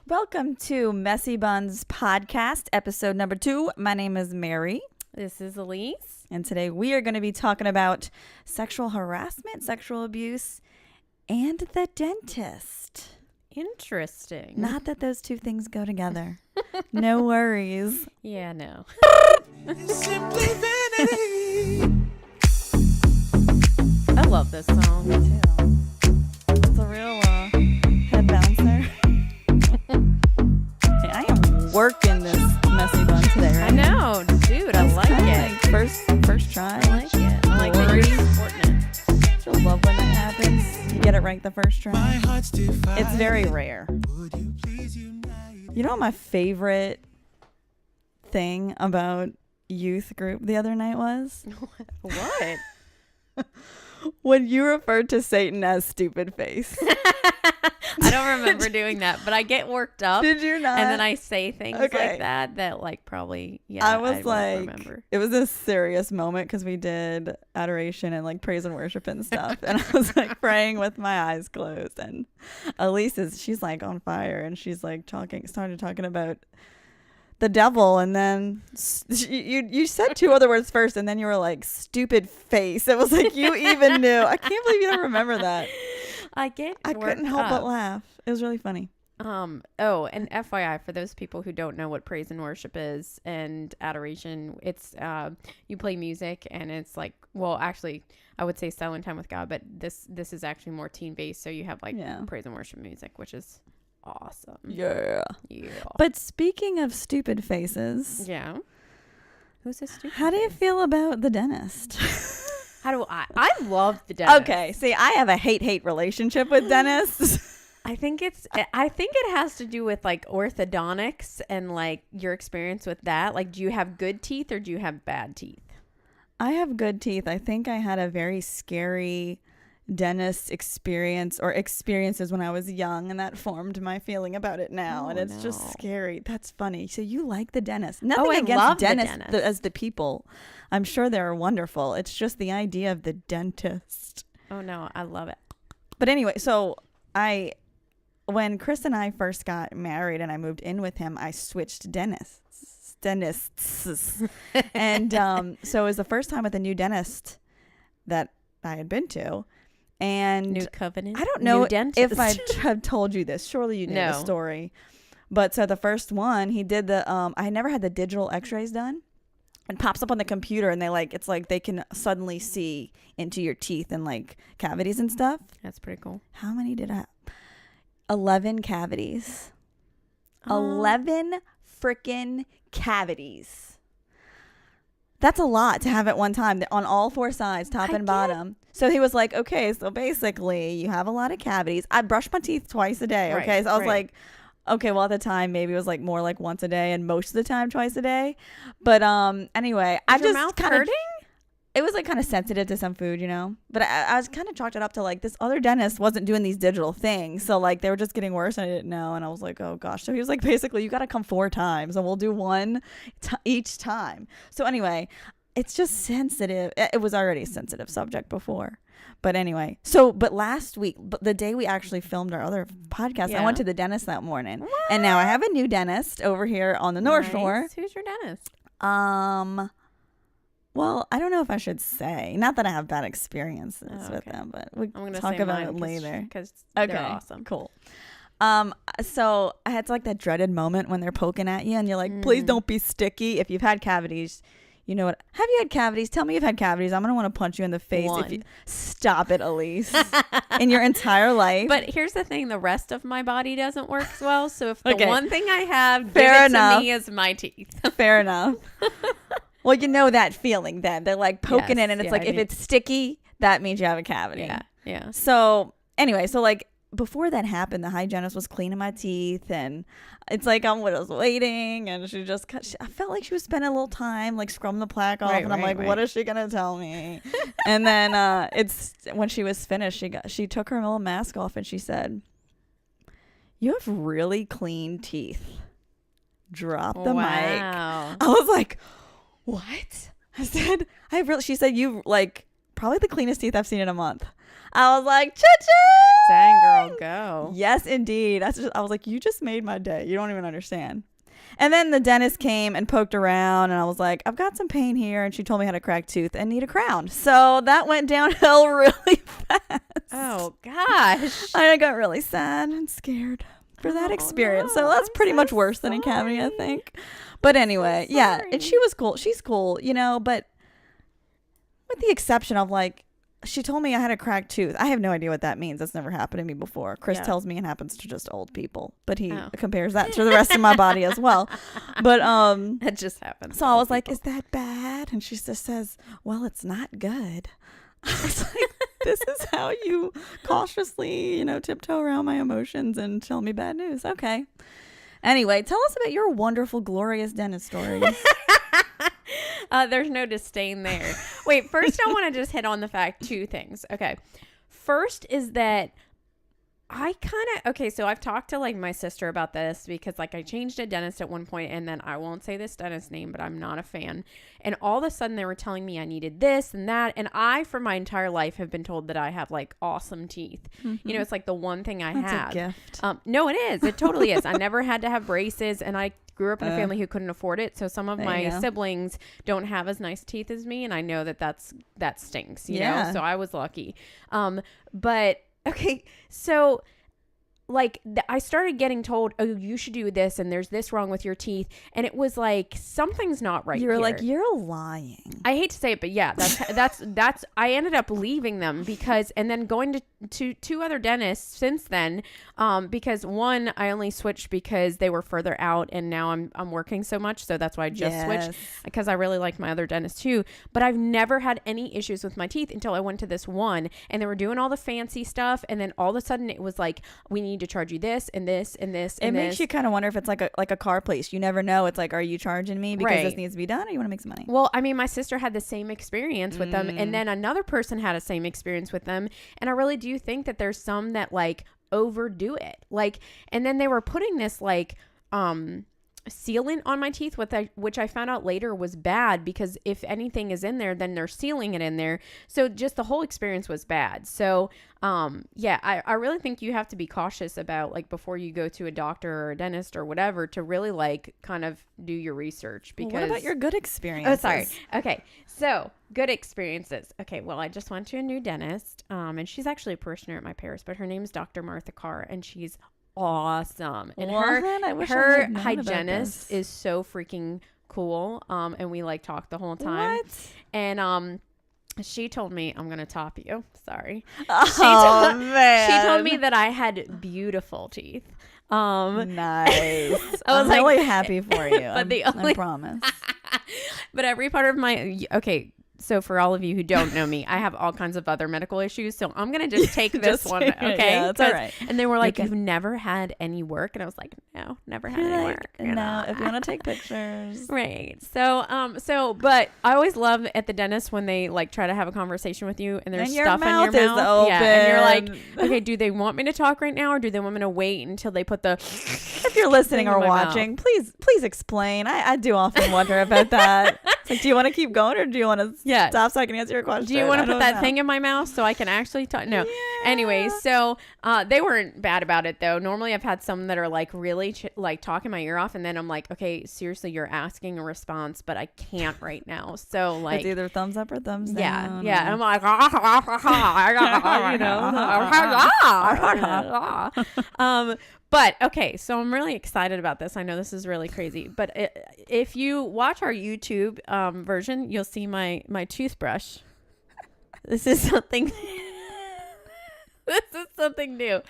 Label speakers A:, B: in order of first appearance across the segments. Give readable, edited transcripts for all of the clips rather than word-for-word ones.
A: Welcome to Messy Buns podcast, episode number 2. My name is Mary.
B: This is Elise.
A: And today we are going to be talking about sexual harassment, sexual abuse, and the dentist.
B: Interesting.
A: Not that those two things go together. No worries.
B: Yeah, no.
C: Simply Vanity.
B: I love this song.
A: Me too. It's a real head bouncer. Hey, I am working this messy bun today, right?
B: I know, dude. I like it.
A: Like first try.
B: I like it. I like that you're supporting it.
A: She'll love when that happens. You get it right the first
C: My
A: try.
C: heart's divided.
A: It's very rare.
C: Would you please unite?
A: You know what my favorite thing about youth group the other night was?
B: What?
A: When you referred to Satan as stupid face.
B: I don't remember doing that, but I get worked up.
A: Did you not?
B: And then I say things
A: Okay.
B: like that like probably,
A: I was
B: won't
A: like,
B: remember.
A: it was a serious moment because we did adoration and like praise and worship and stuff. And I was like praying with my eyes closed. And Elise she's like on fire and she's like started talking about the devil. And then you said 2 other words first and then you were like, stupid face. It was like you even knew. I can't believe you don't remember that.
B: I
A: couldn't help but laugh. It was really funny.
B: And FYI, for those people who don't know what praise and worship is and adoration, it's you play music and it's like, well, actually I would say silent time with God, but this is actually more teen based, so you have like praise and worship music, which is awesome.
A: Yeah. But speaking of stupid faces,
B: Who's a stupid
A: how do you
B: face?
A: feel about the dentist?
B: How do I love the dentist.
A: Okay, see, I have a hate relationship with dentists.
B: I think it has to do with like orthodontics and like your experience with that. Like, do you have good teeth or do you have bad teeth?
A: I have good teeth. I think I had a very scary dentist experiences when I was young, and that formed my feeling about it now. And it's just scary. That's funny. So you like the dentist? Nothing
B: I
A: against
B: love the
A: dentists
B: dentist.
A: as the people. I'm sure they're wonderful. It's just the idea of the dentist.
B: Oh no, I love it.
A: But anyway, so when Chris and I first got married and I moved in with him, I switched dentists. And so it was the first time with a new dentist that I had been to. And
B: New covenant.
A: I don't know if I
B: dentist.
A: have told you this. Surely you knew the
B: No.
A: story. But so the first one, he did I never had the digital x-rays done. It pops up on the computer and it's like they can suddenly see into your teeth and like cavities and stuff.
B: That's pretty cool.
A: How many did I have? 11 cavities. 11 freaking cavities. That's a lot to have at one time on all 4 sides, top and bottom. So he was like, okay, so basically you have a lot of cavities. I brush my teeth twice a day. Okay. So I was like, okay, well at the time maybe it was like more like once a day and most of the time twice a day. But anyway, I just
B: mouth
A: kind of
B: hurting?
A: It was like kind of sensitive to some food, you know. But I was kind of chalked it up to like this other dentist wasn't doing these digital things, so like they were just getting worse. And I didn't know, and I was like, oh gosh. So he was like, basically, you got to come 4 times, and we'll do one each time. So anyway, it's just sensitive. It was already a sensitive subject before, but anyway. But last week, the day we actually filmed our other podcast, I went to the dentist that morning, and now I have a new dentist over here on the North Shore.
B: Who's your dentist?
A: Well, I don't know if I should say. Not that I have bad experiences with them, but we
B: I'm gonna
A: talk
B: say
A: about
B: mine
A: it later.
B: Because
A: Okay,
B: they're awesome.
A: Cool. So I had like that dreaded moment when they're poking at you and you're like, please don't be sticky. If you've had cavities, you know what? Have you had cavities? Tell me you've had cavities. I'm going to want to punch you in the face. If you stop it, Elise. In your entire life.
B: But here's the thing. The rest of my body doesn't work as well. So if the
A: Okay.
B: one thing I have,
A: Fair
B: give it
A: enough.
B: to me is my teeth.
A: Fair enough. Well, you know that feeling then. They're like poking
B: Yes,
A: in and it's
B: yeah,
A: like
B: I
A: if
B: do.
A: it's sticky, that means you have a cavity.
B: Yeah.
A: So anyway, so like before that happened, the hygienist was cleaning my teeth and it's like I was waiting and I felt like she was spending a little time like scrubbing the plaque off and I'm like, what is she going to tell me? And then when she was finished, she took her little mask off and she said, you have really clean teeth. Drop the mic. I was like, what? I said, she said, you like probably the cleanest teeth I've seen in a month. I was like, cha-ching!
B: Dang, girl, go.
A: Yes, indeed. I was like, you just made my day. You don't even understand. And then the dentist came and poked around, and I was like, I've got some pain here. And she told me I had a cracked tooth and need a crown. So that went downhill really fast.
B: Oh, gosh.
A: I got really sad and scared for that experience.
B: no,
A: So that's
B: I'm
A: pretty
B: so
A: much worse than a cavity, I
B: sorry.
A: think. But anyway, yeah.
B: sorry.
A: And she was cool. She's cool, you know, but with the exception of like, she told me I had a cracked tooth. I have no idea what that means. That's never happened to me before. Chris
B: Yeah.
A: tells me it happens to just old people, but he
B: Oh.
A: compares that to the rest of my body as well. But
B: That just happens.
A: so I was like, is that bad? And she just says, well, it's not good. I was like, this is how you cautiously, tiptoe around my emotions and tell me bad news. Okay. Anyway, tell us about your wonderful, glorious dentist stories.
B: There's no disdain there. Wait, first I want to just hit on the fact, two things. Okay. First is that so I've talked to like my sister about this because like I changed a dentist at one point, and then I won't say this dentist name, but I'm not a fan. And all of a sudden they were telling me I needed this and that. And I, for my entire life, have been told that I have like awesome teeth.
A: Mm-hmm.
B: It's like the one thing I
A: That's
B: have.
A: a gift.
B: No, it is. It totally is. I never had to have braces, and I grew up in a family who couldn't afford it. So some of
A: There you
B: my
A: go.
B: siblings don't have as nice teeth as me. And I know that stinks, you
A: Yeah.
B: know? So I was lucky. But okay. So like I started getting told, oh, you should do this. And there's this wrong with your teeth. And it was like, something's not right.
A: You're
B: here.
A: like, you're lying.
B: I hate to say it, but yeah, that's I ended up leaving them because, and then going to two other dentists since then, because one, I only switched because they were further out, and now I'm working so much, so that's why I just switched, because I really like my other dentist too. But I've never had any issues with my teeth until I went to this one, and they were doing all the fancy stuff, and then all of a sudden it was like, we need to charge you this and this and this
A: It
B: and
A: makes
B: this.
A: you kind of wonder if it's like a car place. You never know. It's like, are you charging me because this
B: Right.
A: needs to be done, or you want to make some money?
B: Well, I mean, my sister had the same experience with them, and then another person had a same experience with them. And I really do think that there's some that like overdo it. Like, and then they were putting this like, sealant on my teeth, which I found out later was bad, because if anything is in there, then they're sealing it in there. So just the whole experience was bad. So, yeah, I really think you have to be cautious about like before you go to a doctor or a dentist or whatever to really like kind of do your research. Because
A: Well, what about your good experiences?
B: Oh, sorry. Okay. So good experiences. Okay. Well, I just went to a new dentist, and she's actually a parishioner at my parish, but her name's Dr. Martha Carr, and she's awesome. And
A: What? I wish I
B: her
A: had known about
B: hygienist
A: this.
B: is so freaking cool. And we like talk the whole time.
A: What?
B: And, she told me, I'm going to top you. Sorry.
A: Oh, man.
B: She told me that I had beautiful teeth.
A: Nice.
B: I was
A: I'm
B: like-
A: really happy for you.
B: But the
A: I
B: only-
A: promise.
B: But every part of okay, so for all of you who don't know me, I have all kinds of other medical issues, so I'm gonna just take this
A: Just
B: one,
A: take it.
B: okay?
A: Yeah, it's all
B: 'Cause-
A: right.
B: And they were like,
A: Okay.
B: "You've never had any work," and I was like, "No, never had
A: You're
B: any
A: like,
B: work."
A: no, if you want to take pictures.
B: Right. So, but I always love at the dentist when they like try to have a conversation with you and there's
A: And your
B: stuff in your
A: mouth is
B: mouth. Yeah. And you're like,
A: open.
B: okay, do they want me to talk right now, or do they want me to wait until they put the
A: If you're listening
B: thing
A: or
B: in my mouth?
A: watching, please explain. I do often wonder about that. It's like, do you want to keep going, or do you want to
B: Yeah.
A: stop so I can answer your question?
B: Do you want
A: I
B: to put
A: don't
B: that
A: know.
B: thing in my mouth so I can actually talk? No.
A: Yeah.
B: Anyway, so they weren't bad about it though. Normally I've had some that are like really like talking my ear off, and then I'm like, okay, seriously, you're asking a response, but I can't right now. So like,
A: It's either thumbs up or thumbs
B: yeah,
A: down.
B: yeah. And I'm like, but okay, so I'm really excited about this. I know this is really crazy, but if you watch our YouTube version, you'll see my toothbrush. This is something. This is something new.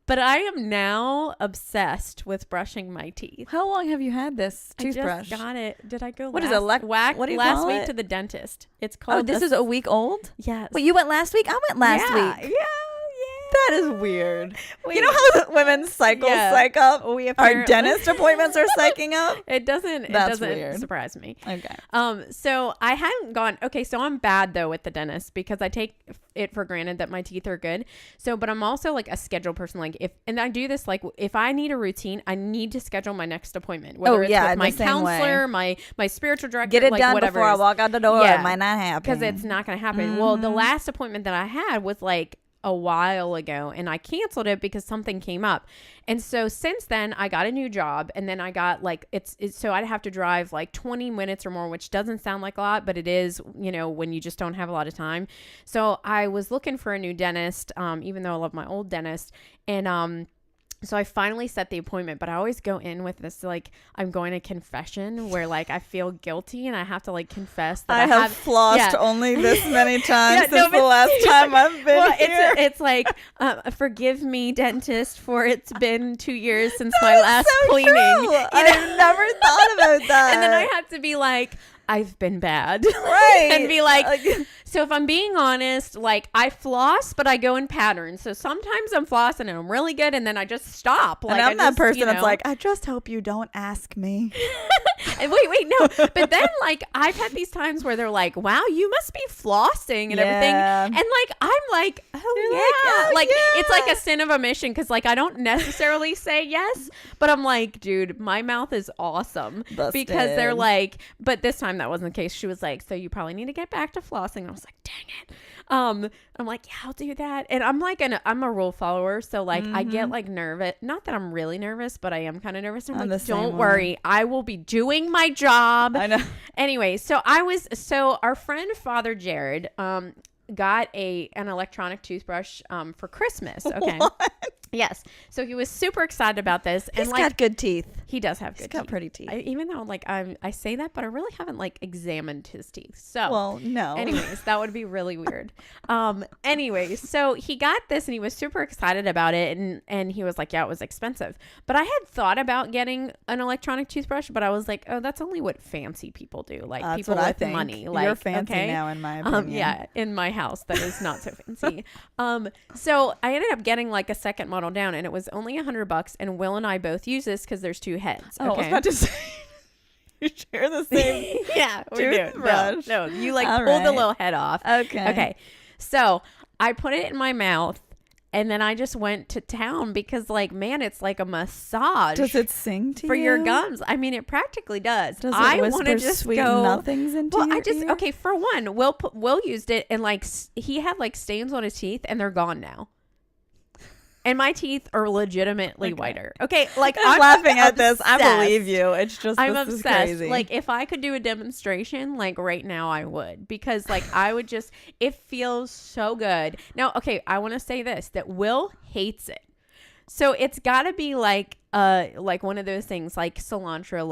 B: But I am now obsessed with brushing my teeth.
A: How long have you had this toothbrush?
B: I just got it. Did I go
A: What is
B: last,
A: it, what do you
B: last
A: call
B: week
A: it?
B: to the dentist? It's
A: Oh,
B: called
A: this is a week old?
B: yes.
A: Wait, you went last week? I went last
B: yeah,
A: week.
B: Yeah,
A: That is weird.
B: Wait.
A: You know how women's cycles
B: Yeah.
A: psych up?
B: We
A: Our
B: apparently-
A: dentist appointments are psyching up?
B: It doesn't
A: weird.
B: surprise me.
A: Okay.
B: So I hadn't gone. Okay, so I'm bad though with the dentist because I take it for granted that my teeth are good. So, but I'm also like a schedule person. Like and I do this, like if I need a routine, I need to schedule my next appointment. Whether it's with my
A: the same
B: counselor, my spiritual director,
A: Get it
B: like
A: done
B: whatever
A: before
B: it
A: I
B: is.
A: walk out the door.
B: Yeah.
A: It might not happen.
B: Because it's not going to happen. Well, the last appointment that I had was like a while ago and I canceled it because something came up. And so since then I got a new job and then I got like it's so I'd have to drive like 20 minutes or more, which doesn't sound like a lot, but it is, you know, when you just don't have a lot of time. So I was looking for a new dentist, even though I love my old dentist. And so I finally set the appointment, but I always go in with this, like, I'm going to confession where, like, I feel guilty and I have to, like, confess that
A: I have flossed only this many times since the last time I've been here.
B: It's like, forgive me, dentist, for it's been 2 years since my last cleaning.
A: True. I've never thought about that.
B: And then I have to be like, I've been bad.
A: Right.
B: And be like, so if I'm being honest, like I floss, but I go in patterns. So sometimes I'm flossing and I'm really good. And then I just stop. Like,
A: and I'm that person
B: that's
A: that's like, I just hope you don't ask me.
B: And wait, no. But then like I've had these times where they're like, wow, you must be flossing and everything. And like, I'm like, it's like a sin of omission. Cause like, I don't necessarily say yes, but I'm like, dude, my mouth is awesome.
A: Busted.
B: Because they're like, but this time that wasn't the case. She was like, so you probably need to get back to flossing. And I was like, dang it. I'm like, yeah, I'll do that. And I'm like, I'm a rule follower. So like, I get like nervous. Not that I'm really nervous, but I am kind of nervous. I'm like, don't worry. I will be doing my job.
A: I know.
B: Anyway, so our friend Father Jared, got an electronic toothbrush, for Christmas. Okay.
A: What?
B: Yes. So he was super excited about this.
A: He's
B: And like,
A: got good teeth.
B: he does have good
A: He's got
B: teeth.
A: pretty teeth.
B: Even though like I say that, but I really haven't like examined his teeth. So
A: Well, no.
B: anyways, that would be really weird. Anyways, so he got this and he was super excited about it, and he was like, yeah, it was expensive. But I had thought about getting an electronic toothbrush, but I was like, oh, that's only what fancy people do. Like
A: That's
B: people
A: what I
B: with
A: think.
B: money. Like,
A: You're fancy
B: okay?
A: now, in my opinion.
B: Yeah, in my house that is not so fancy. So I ended up getting like a second model down, and it was only $100, and Will and I both use this because there's 2 heads.
A: Oh, I was
B: Okay.
A: about to say, you share the same.
B: Yeah, we do.
A: Toothbrush.
B: No, you like
A: All
B: pull the
A: right.
B: little head off. Okay. So I put it in my mouth, and then I just went to town because, like, man, it's like a massage.
A: Does it sing to
B: for
A: you?
B: your gums? I mean, it practically does.
A: Does it
B: I
A: whisper
B: want to just
A: sweet
B: go.
A: nothings into
B: Well,
A: your ear?
B: okay. For one, Will used it, and like he had like stains on his teeth, and they're gone now. And my teeth are legitimately whiter. Okay, like
A: I'm laughing at this. I
B: obsessed.
A: believe you. It's just
B: I'm
A: this is
B: obsessed.
A: crazy.
B: Like if I could do a demonstration, like right now, I would, because like I would just. It feels so good. Now, okay, I want to say this: that Will hates it. So it's got to be like one of those things like cilantro,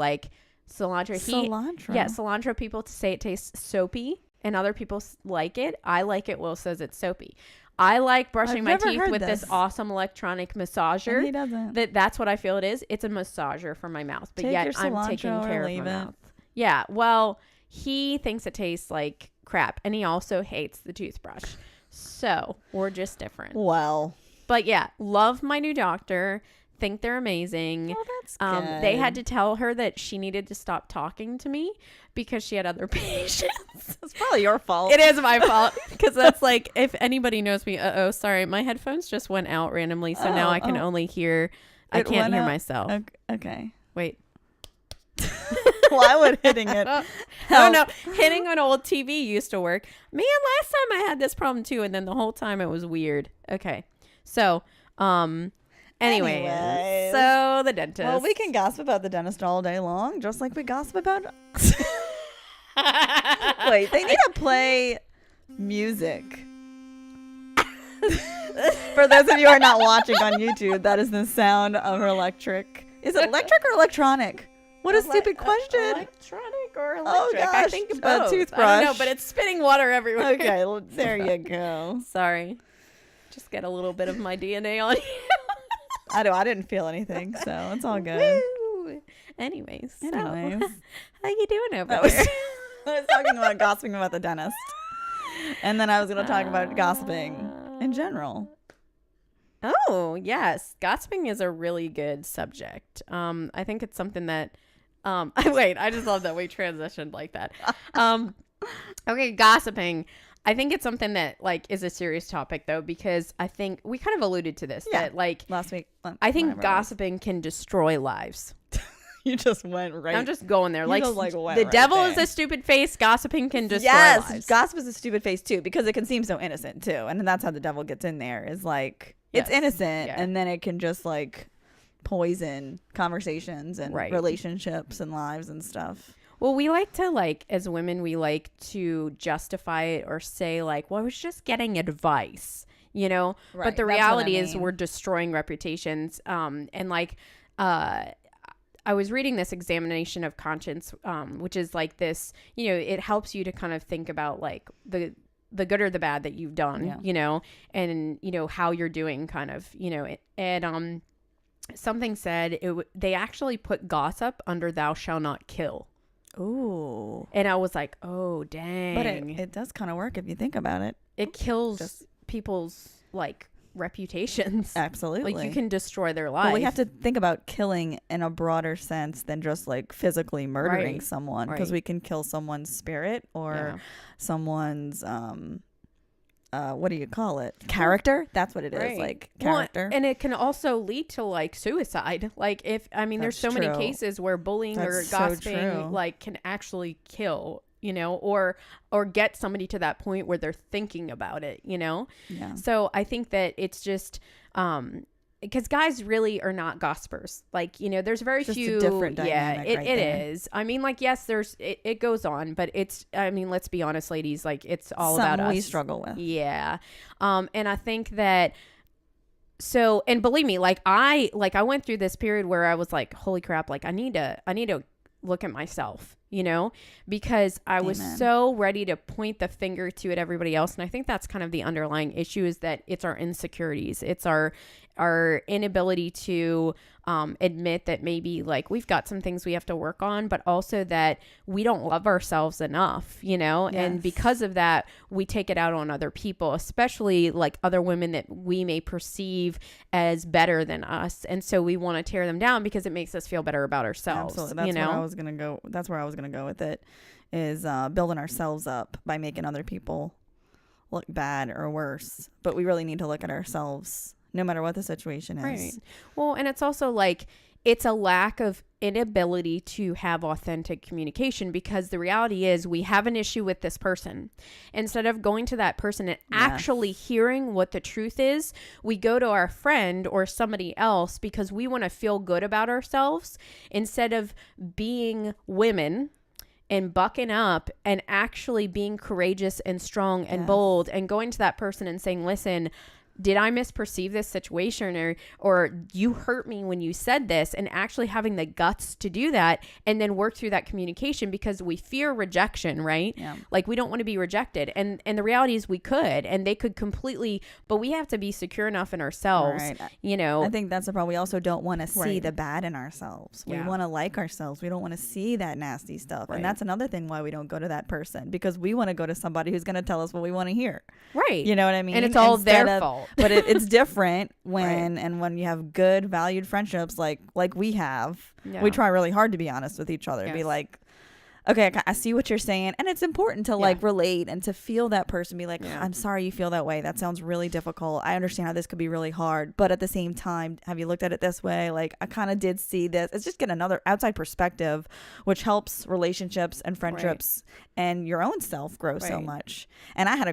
A: cilantro.
B: Yeah, cilantro. People say it tastes soapy, and other people like it. I like it. Will says it's soapy. I like brushing
A: I've
B: my
A: never
B: teeth
A: heard
B: with this
A: this.
B: awesome electronic massager.
A: And he doesn't.
B: That's what I feel it is. It's a massager for my mouth, but
A: Take
B: yet
A: your
B: I'm taking
A: cilantro or
B: care of
A: leave
B: my
A: it.
B: mouth. Yeah. Well, he thinks it tastes like crap, and he also hates the toothbrush. So we're just different.
A: Well.
B: But yeah, love my new doctor. Think they're amazing.
A: Oh, that's good.
B: They had to tell her that she needed to stop talking to me because she had other patients.
A: It's probably your fault.
B: It is my fault because that's like, if anybody knows me, sorry, my headphones just went out randomly, so now I can only hear. I can't hear myself.
A: Okay.
B: Wait.
A: Why would hitting it?
B: I don't know. Hitting an old TV used to work. Man, last time I had this problem too, and then the whole time it was weird. Okay, so Anyways, so the dentist.
A: Well, we can gossip about the dentist all day long, just like we gossip about. Wait, they need to play music. For those of you who are not watching on YouTube, that is the sound of her electric. Is it electric or electronic? What a stupid question.
B: Electronic or electric?
A: gosh,
B: I think
A: a
B: both.
A: toothbrush.
B: I don't know, but it's spitting water everywhere.
A: Okay, well, there you go.
B: Sorry. Just get a little bit of my DNA on you.
A: I didn't feel anything, so it's all good.
B: Woo. Anyways.
A: Anyways.
B: So, how you doing over
A: That was,
B: there?
A: I was talking about gossiping about the dentist. And then I was going to talk about gossiping in general.
B: Oh, yes. Gossiping is a really good subject. I think it's something that wait, I just love that we transitioned like that. Okay, gossiping. I think it's something that like is a serious topic though, because I think we kind of alluded to this that like
A: last week.
B: I think
A: whenever it was.
B: gossiping can destroy lives.
A: You just went right.
B: I'm just going there.
A: You
B: Like,
A: just, like, went
B: the
A: right
B: devil
A: there.
B: is a stupid face. Gossiping can destroy
A: yes,
B: lives.
A: gossip is a stupid face too, because it can seem so innocent too, and that's how the devil gets in there. Is like it's
B: Yes.
A: innocent,
B: Yeah.
A: and then it can just like poison conversations and
B: Right.
A: relationships and lives and stuff.
B: Well, we like to like as women, we like to justify it or say like, well, I was just getting advice, you know.
A: Right,
B: But the
A: that's what I
B: reality is
A: mean.
B: we're destroying reputations. And like, I was reading this examination of conscience, which is like this, you know, it helps you to kind of think about like the good or the bad that you've done,
A: Yeah.
B: you know, and you know how you're doing, kind of, you know, and something said they actually put gossip under "thou shalt not kill,"
A: Ooh,
B: and I was like, oh dang,
A: but it does kind of work if you think about it.
B: it kills
A: Just-
B: people's like reputations.
A: Absolutely,
B: Like you can destroy their life.
A: Well, we have to think about killing in a broader sense than just like physically murdering
B: Right.
A: someone, because
B: Right.
A: we can kill someone's spirit or
B: Yeah.
A: someone's what do you call it? Character? That's what it is.
B: Right.
A: Like
B: Well,
A: character.
B: and it can also lead to like suicide. Like if there's so
A: That's
B: many
A: true.
B: cases where bullying or
A: That's so
B: gossiping
A: true.
B: like can actually kill, you know, or get somebody to that point where they're thinking about it, you know.
A: Yeah.
B: So I think that it's just because guys really are not gossipers. Like, you know, there's very
A: Just a
B: few.
A: different
B: yeah,
A: dynamic
B: it
A: right there.
B: is. I mean, like, yes, it goes on, but it's, I mean, let's be honest, ladies, like it's all about
A: Something we
B: us.
A: struggle with.
B: Yeah. And I think that, so, and believe me, like I went through this period where I was like, holy crap, like I need to look at myself, you know, because I was
A: Amen.
B: so ready to point the finger to at everybody else. And I think that's kind of the underlying issue, is that it's our insecurities. It's our inability to admit that maybe like we've got some things we have to work on, but also that we don't love ourselves enough, you know. And
A: Yes.
B: because of that, we take it out on other people, especially like other women that we may perceive as better than us, and so we want to tear them down because it makes us feel better about ourselves.
A: Absolutely. That's
B: you know.
A: where I was gonna go. That's where I was gonna go with it. Is building ourselves up by making other people look bad or worse. But we really need to look at ourselves, no matter what the situation is.
B: Right. Well, and it's also like it's a lack of inability to have authentic communication, because the reality is we have an issue with this person. Instead of going to that person and actually hearing what the truth is, we go to our friend or somebody else because we want to feel good about ourselves, instead of being women and bucking up and actually being courageous and strong and
A: Yes.
B: bold and going to that person and saying, listen, did I misperceive this situation, or you hurt me when you said this, and actually having the guts to do that and then work through that communication, because we fear rejection, right?
A: Yeah.
B: Like we don't want to be rejected. And the reality is we could, and they could completely, but we have to be secure enough in ourselves,
A: Right.
B: you know.
A: I think that's the problem. We also don't want to see
B: Right.
A: the bad in ourselves. We
B: Yeah.
A: want to like ourselves. We don't want to see that nasty stuff.
B: Right.
A: And that's another thing why we don't go to that person, because we want to go to somebody who's going to tell us what we want to hear.
B: Right.
A: You know what I mean?
B: And it's all
A: Instead
B: their
A: of-
B: fault.
A: But it's different when you have good, valued friendships like we have.
B: Yeah.
A: We try really hard to be honest with each other. Be
B: Yes.
A: like, okay, I see what you're saying. And it's important to like relate and to feel that person. Be like,
B: Yeah.
A: I'm sorry you feel that way. That sounds really difficult. I understand how this could be really hard. But at the same time, have you looked at it this way? Like, I kind of did see this. It's just get another outside perspective, which helps relationships and friendships and your own self grow so
B: Right.
A: much. And I had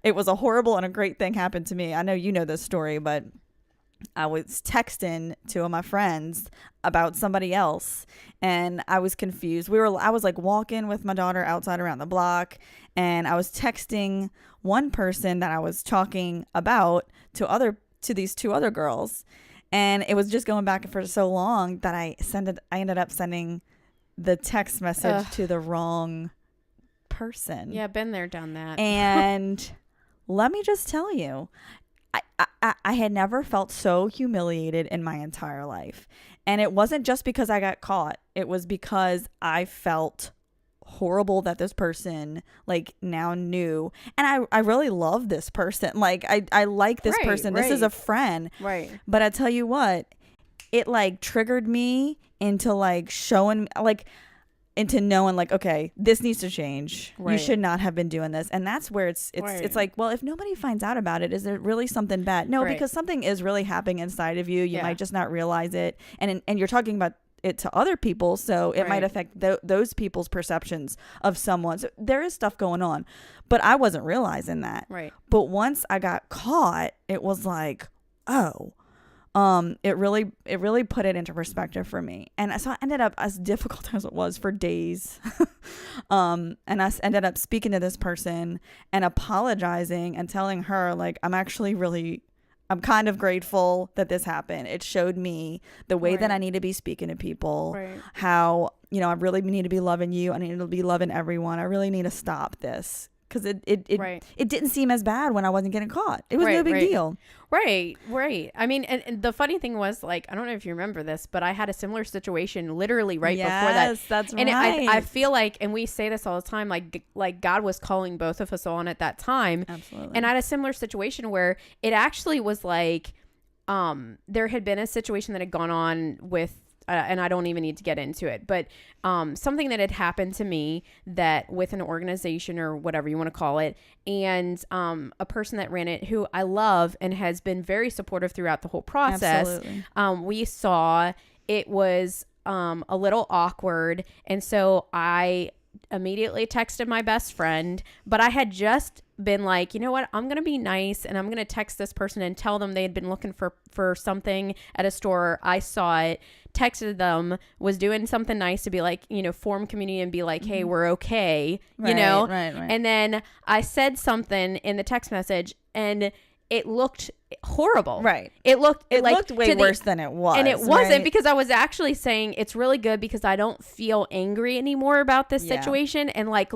A: it was a horrible and a great thing happened to me. I know you know this story, but I was texting two of my friends about somebody else, and I was confused. I was like walking with my daughter outside around the block, and I was texting one person that I was talking about to these two other girls, and it was just going back for so long that I ended up sending the text message to the wrong person.
B: Yeah, been there, done that.
A: And let me just tell you, I had never felt so humiliated in my entire life. And it wasn't just because I got caught. It was because I felt horrible that this person like now knew. And I really love this person. Like I like this person. This is a friend.
B: Right.
A: But I tell you what, it like triggered me into like showing like into knowing like, okay, this needs to change. You should not have been doing this. And that's where it's like, well, if nobody finds out about it, is there really something bad? No, because something is really happening inside of you. You might just not realize it. And you're talking about it to other people, so it might affect those people's perceptions of someone. So there is stuff going on, but I wasn't realizing that.
B: Right.
A: But once I got caught, it was like, oh, it really put it into perspective for me. And so I ended up, as difficult as it was for days, and I ended up speaking to this person and apologizing and telling her like, I'm kind of grateful that this happened. It showed me the way that I need to be speaking to people, how, you know, I really need to be loving you. I need to be loving everyone. I really need to stop this. Because it didn't seem as bad when I wasn't getting caught. It was no big deal.
B: Right. I mean, and the funny thing was, like, I don't know if you remember this, but I had a similar situation literally before that.
A: Yes, that's right.
B: And I feel like, and we say this all the time, like God was calling both of us on at that time.
A: Absolutely.
B: And I had a similar situation where it actually was like, there had been a situation that had gone on with, and I don't even need to get into it, but something that had happened to me that with an organization or whatever you want to call it, and a person that ran it who I love and has been very supportive throughout the whole process.
A: Absolutely.
B: We saw it was a little awkward, and so I immediately texted my best friend, but I had just been like, you know what, I'm gonna be nice and I'm gonna text this person and tell them they had been looking for something at a store. I saw it, texted them, was doing something nice to be like, you know, form community and be like, hey, we're okay, you know.
A: Right.
B: And then I said something in the text message and it looked horrible.
A: Right.
B: It looked
A: way worse than it was.
B: And it wasn't, because I was actually saying it's really good because I don't feel angry anymore about this situation, and like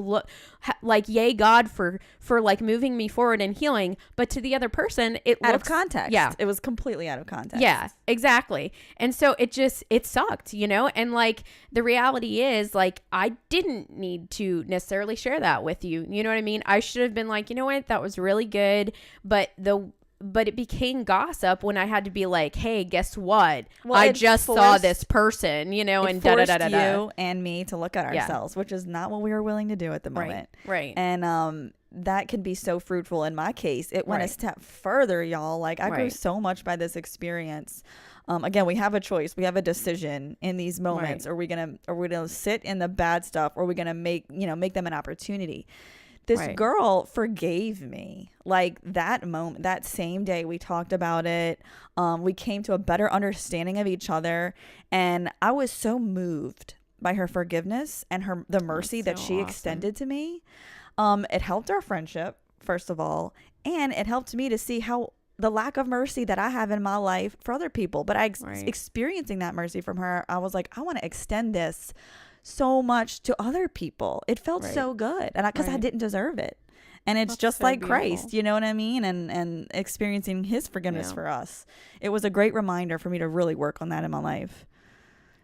B: like yay God for like moving me forward and healing. But to the other person, it
A: out of context.
B: Yeah.
A: It was completely out of context.
B: Yeah, exactly. And so it sucked, you know? And like the reality is, like, I didn't need to necessarily share that with you. You know what I mean? I should have been like, you know what, that was really good. But it became gossip when I had to be like, hey, guess what? Well, I just saw this person, you know, and
A: forced you and me to look at ourselves, which is not what we were willing to do at the moment.
B: Right.
A: And that can be so fruitful. In my case, it went a step further, y'all. Like, I grew so much by this experience. Again, we have a choice. We have a decision in these moments. Are we gonna sit in the bad stuff, or are we gonna make them an opportunity? This girl forgave me. Like, that moment, that same day, we talked about it. We came to a better understanding of each other. And I was so moved by her forgiveness and the mercy that she extended to me. It helped our friendship, first of all. And it helped me to see how the lack of mercy that I have in my life for other people. But experiencing that mercy from her, I was like, I want to extend this so much to other people. It felt so good, and because I didn't deserve it. And it's just so like beautiful. Christ, you know what I mean? And experiencing his forgiveness for us. It was a great reminder for me to really work on that in my life.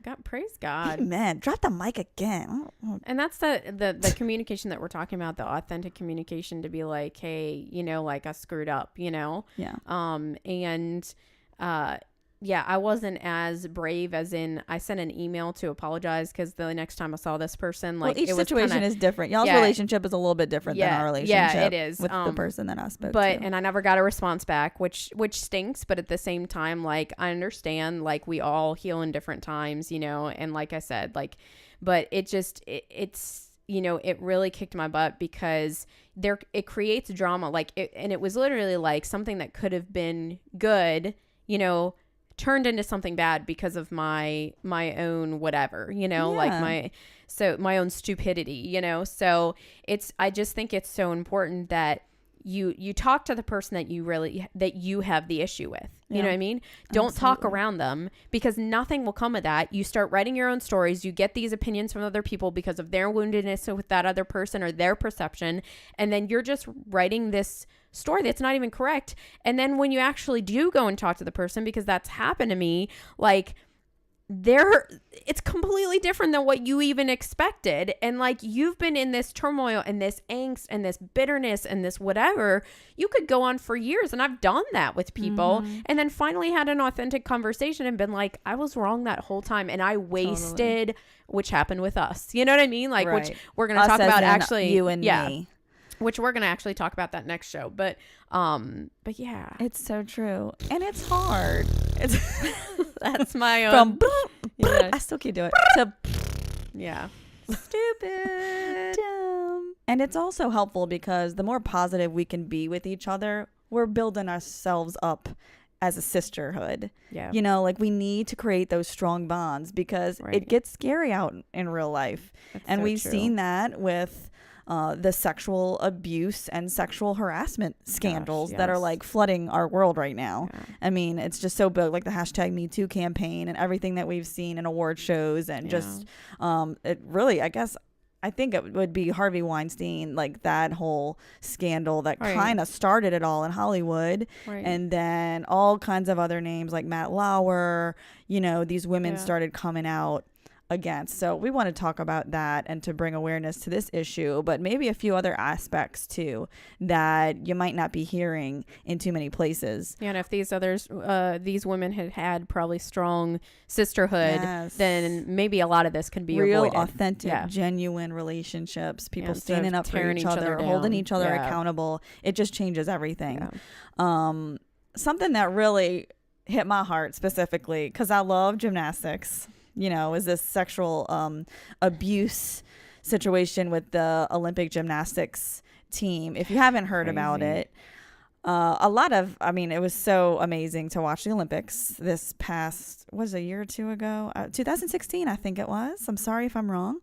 B: God, praise God.
A: Amen. Drop the mic again.
B: And that's the communication that we're talking about, the authentic communication, to be like, hey, you know, like, I screwed up, you know?
A: Yeah.
B: Yeah, I wasn't as brave as in I sent an email to apologize, because the next time I saw this person, like,
A: each situation is different. Y'all's relationship is a little bit different than our relationship.
B: Yeah, it is.
A: With the person that I spoke to.
B: And I never got a response back, which stinks. But at the same time, like, I understand, like, we all heal in different times, you know. And like I said, like, but it's you know, it really kicked my butt, because it creates drama. Like, and it was literally like something that could have been good, you know, turned into something bad because of my own whatever, you know, like my own stupidity, you know. So I just think it's so important that you talk to the person that you have the issue with. You know what I mean? Don't talk around them, because nothing will come of that. You start writing your own stories. You get these opinions from other people because of their woundedness with that other person or their perception. And then you're just writing this story that's not even correct. And then when you actually do go and talk to the person, because that's happened to me, like, it's completely different than what you even expected. And like, you've been in this turmoil and this angst and this bitterness and this whatever. You could go on for years, and I've done that with people, and then finally had an authentic conversation and been like, I was wrong that whole time, and I wasted, which happened with us. You know what I mean? Like, which we're going to talk about, actually,
A: you and me.
B: Which we're going to actually talk about that next show. But yeah.
A: It's so true. And it's hard. It's
B: That's my own.
A: from I still can't do it. To
B: Yeah. Stupid.
A: dumb. And it's also helpful because the more positive we can be with each other, we're building ourselves up as a sisterhood.
B: Yeah.
A: You know, like we need to create those strong bonds because
B: Right.
A: it gets scary out in real life.
B: That's
A: And
B: so
A: we've
B: true.
A: seen that with the sexual abuse and sexual harassment scandals that are
B: yes.
A: like flooding our world right now.
B: Yeah.
A: I mean, it's just so big, like the hashtag Me Too campaign and everything that we've seen in award shows and just it really, I think it would be Harvey Weinstein, like that whole scandal that
B: Right.
A: kind of started it all in Hollywood.
B: Right.
A: And then all kinds of other names like Matt Lauer, you know, these women
B: Yeah.
A: started coming out against. So we want to talk about that and to bring awareness to this issue, but maybe a few other aspects too that you might not be hearing in too many places.
B: Yeah, and if these women had probably strong sisterhood,
A: Yes.
B: then maybe a lot of this could be
A: Real,
B: avoided.
A: authentic,
B: Yeah.
A: genuine relationships, people
B: instead of
A: standing up for
B: tearing
A: each
B: each other
A: other, holding
B: down.
A: each other
B: Yeah.
A: accountable. It just changes everything.
B: Yeah.
A: Something that really hit my heart specifically, because I love gymnastics, you know, is this sexual abuse situation with the Olympic gymnastics team. If you haven't heard about
B: Crazy.
A: it, it was so amazing to watch the Olympics this past, was it a year or two ago? 2016, I think it was. I'm sorry if I'm wrong.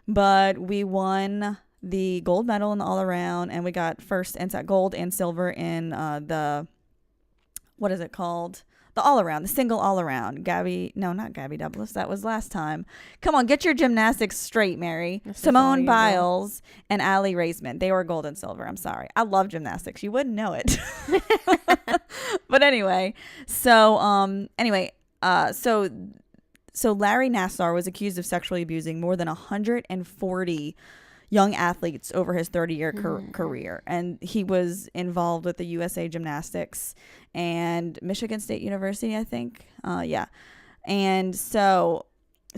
A: But we won the gold medal in the all around, and we got first and gold and silver in what is it called? The all around, the single all around. Not Gabby Douglas. That was last time. Come on, get your gymnastics straight, Mary.
B: This is all
A: Simone
B: you,
A: Biles and Allie Raisman. They were gold and silver. I'm sorry. I love gymnastics. You wouldn't know it. But anyway, so Larry Nassar was accused of sexually abusing more than 140 young athletes over his 30-year career. And he was involved with the USA Gymnastics and Michigan State University, I think. And so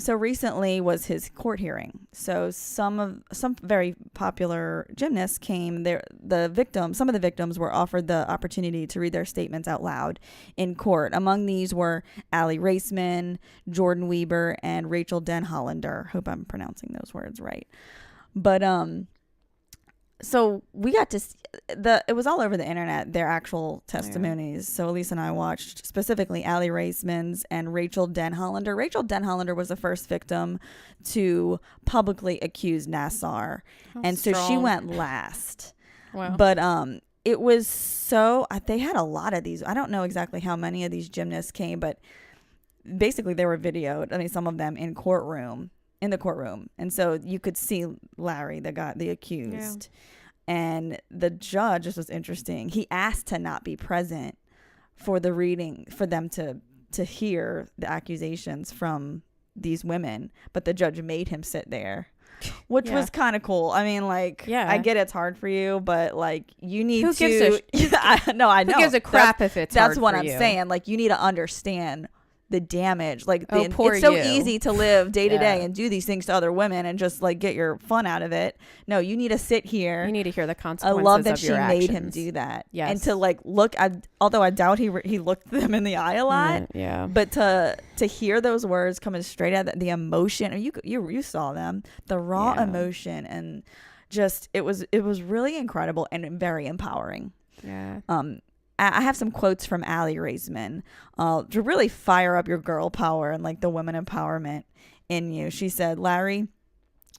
A: recently was his court hearing. So some very popular gymnasts came there. Some of the victims were offered the opportunity to read their statements out loud in court. Among these were Allie Raisman, Jordan Weber, and Rachel Denhollander. Hope I'm pronouncing those words right. But so we got to it was all over the internet, their actual testimonies. So Elise and I watched specifically Allie Raisman's and Rachel Denhollander. Rachel Denhollander was the first victim to publicly accuse Nassar. And so she went last.
B: Wow.
A: But it was they had a lot of these. I don't know exactly how many of these gymnasts came, but basically they were videoed. I mean, some of them in the courtroom. And so you could see Larry, the accused. Yeah. And the judge, this was interesting, he asked to not be present for the reading, for them to hear the accusations from these women. But the judge made him sit there, which was kind of cool. I mean, like, I get it's hard for you, but like you need
B: Who
A: to.
B: gives
A: I know.
B: Who gives a crap if it's hard
A: That's what
B: for
A: I'm
B: you?
A: saying. Like, you need to understand the damage, like
B: poor
A: it's so
B: you.
A: easy to live day to day and do these things to other women and just like get your fun out of it. No, you need to sit here.
B: You need to hear the
A: I
B: consequences.
A: love that
B: of
A: she
B: your
A: made him
B: actions.
A: do that.
B: Yes.
A: And to like look at, although I doubt he looked them in the eye a lot.
B: Yeah.
A: But to hear those words coming straight out, the emotion, I mean, you saw them, the raw emotion, and just it was really incredible and very empowering.
B: Yeah.
A: I have some quotes from Allie Raisman to really fire up your girl power and like the women empowerment in you. She said, Larry,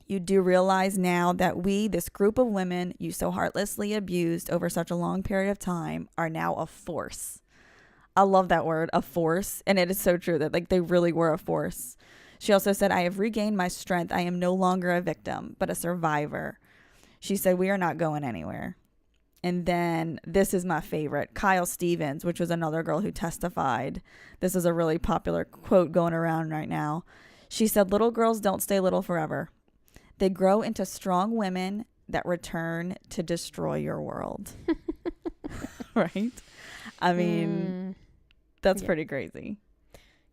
A: you do realize now that we, this group of women you so heartlessly abused over such a long period of time, are now a force. I love that word, a force. And it is so true that like they really were a force. She also said, I have regained my strength. I am no longer a victim, but a survivor. She said, we are not going anywhere. And then this is my favorite, Kyle Stevens, which was another girl who testified. This is a really popular quote going around right now. She said, "Little girls don't stay little forever. They grow into strong women that return to destroy your world." Right? I mean, that's pretty crazy.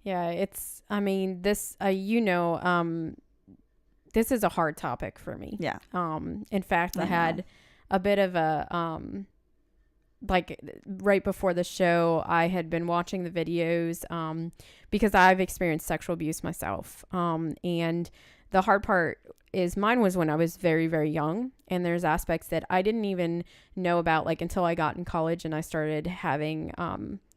B: Yeah, it's, I mean, this, this is a hard topic for me.
A: Yeah.
B: In fact, I had a bit of a, like right before the show, I had been watching the videos, because I've experienced sexual abuse myself. And the hard part is mine was when I was very, very young. And there's aspects that I didn't even know about, like, until I got in college and I started having,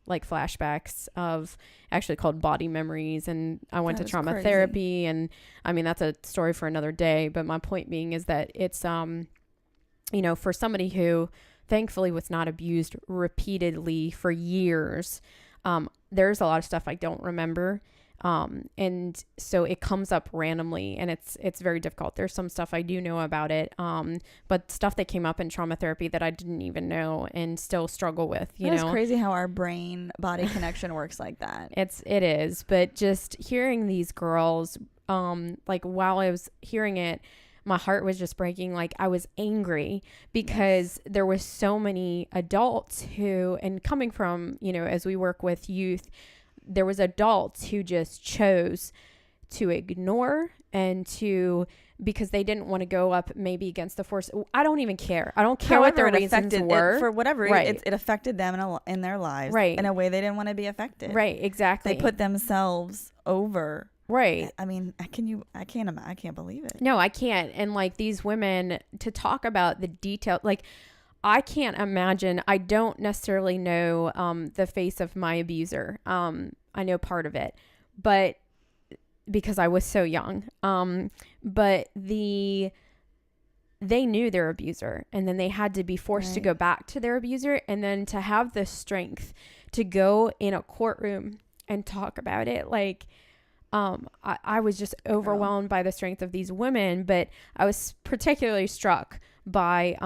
B: like flashbacks of actually called body memories. And I went to trauma therapy, and I mean, that's a story for another day. But my point being is that it's, you know, for somebody who thankfully was not abused repeatedly for years, there's a lot of stuff I don't remember. And so it comes up randomly, and it's very difficult. There's some stuff I do know about it, but stuff that came up in trauma therapy that I didn't even know and still struggle with, you know.
A: It's crazy how our brain body connection works like that.
B: It is, but just hearing these girls, like while I was hearing it, my heart was just breaking. Like I was angry because there was so many adults who, and coming from, you know, as we work with youth, there was adults who just chose to ignore and because they didn't want to go up maybe against the force. I don't even care. I don't care what their reasons were.
A: For whatever reason, it affected them in their lives.
B: Right.
A: In a way they didn't want to be affected.
B: Right, exactly.
A: They put themselves over.
B: Right.
A: I mean, I can't believe it.
B: No, I can't. And like these women, to talk about the detail, like I can't imagine. I don't necessarily know the face of my abuser. I know part of it, but because I was so young. But they knew their abuser, and then they had to be forced to go back to their abuser, and then to have the strength to go in a courtroom and talk about it. Like, I was just overwhelmed by the strength of these women, but I was particularly struck by